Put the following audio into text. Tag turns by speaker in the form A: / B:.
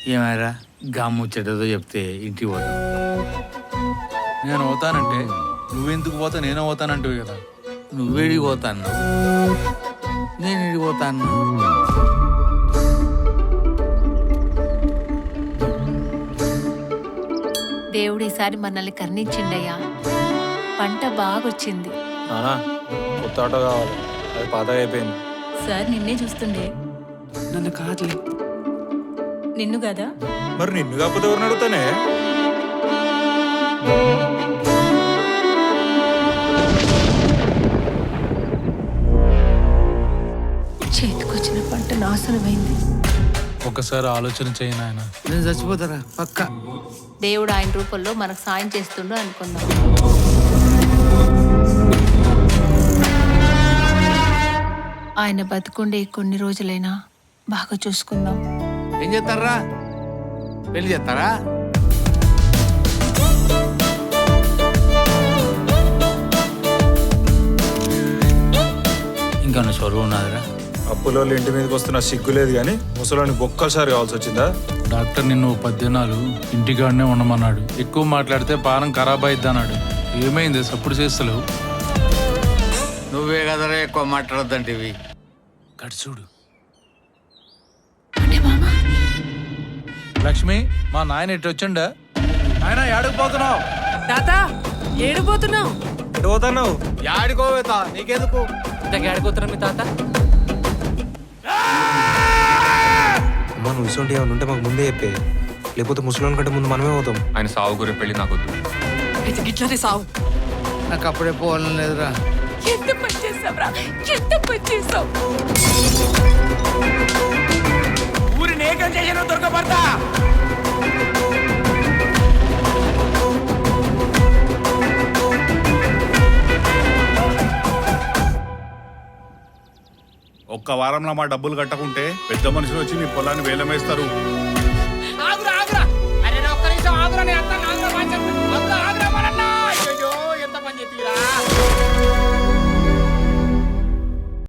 A: ఏమైరా ముచ్చటతో చెప్తే ఇంటికి పోతాం.
B: నేను పోతానంటే నువ్వెందుకు పోతా నేను పోతానంటివి కదా.
A: నువ్వేడికి పోతాను, నేను ఇడికి పోతాను.
C: దేవుడు ఈసారి మనల్ని కరుణించిండయ్యా. పంట బాగొచ్చింది.
B: కొత్త ఆటో కావాలి, అది పాతగా అయిపోయింది.
C: సార్ నిన్నే చూస్తుండే.
D: నన్ను కాదులే.
C: నిన్ను కదా.
B: మరి నిన్ను కాకపోతే ఎవరిని అడుగుతానే?
C: చేతికొచ్చిన పంట నాశనమైంది.
B: ఒకసారి ఆలోచన చేయను ఆయన.
A: నేను చచ్చిపోతారా పక్క.
C: దేవుడు ఆయన రూపంలో మనకు సాయం చేస్తుండు అనుకుందాం. ఆయన బతుకుండే కొన్ని రోజులైనా బాగా చూసుకుందాం.
A: ఏం చేస్తారా? పెళ్లి చేస్తారా? ఇంకా చొరువు ఉన్నదిరా.
B: అప్పులో ఇంటి మీదకి వస్తున్న సిగ్గు లేదు కానీ ముసలానికి ఒక్కసారి కావాల్సి వచ్చిందా? డాక్టర్ నిన్ను 10 దినాలు ఇంటికాడనే ఉండమన్నాడు. ఎక్కువ మాట్లాడితే పానం ఖరాబ్ అయిద్ది అన్నాడు. ఏమైంది సప్పుడు చేస్తలేవు?
A: నువ్వే కదరా ఎక్కువ మాట్లాడద్దంటివి.
B: చూడు
C: అంటే మామ
B: లక్ష్మి, మా నాయన ఇటు వచ్చిండా? ఆయన ఏడకు పోతున్నావు?
D: తాత ఏడిపోతున్నావు?
B: ఎటు పోతున్నావు?
A: యాడికోవేతా నీకెందుకు?
D: ఏడిపోతున్నా మీ తాత?
E: అమ్మ నువ్వు ఇసొంటి ఏమైనా ఉంటే మాకు ముందే చెప్పే, లేకపోతే ముసలోని కంటే ముందు మనమే పోతాం.
F: ఆయన సావు గురి పెళ్లి నాకొద్దు.
D: ఇట్లనే సావు.
A: నాకు అప్పుడే పోవాలని లేదురా.
C: ఎంత పని చేస్తావురా, ఎంత పని చేస్తావు.
D: ఊరిని ఏకం చేసిన దొరకబడతా.
G: ఒక్క వారంలో మా డబ్బులు కట్టకుంటే పెద్ద మనుషులు వచ్చి మీ పొలాన్ని వేలం వేస్తారు.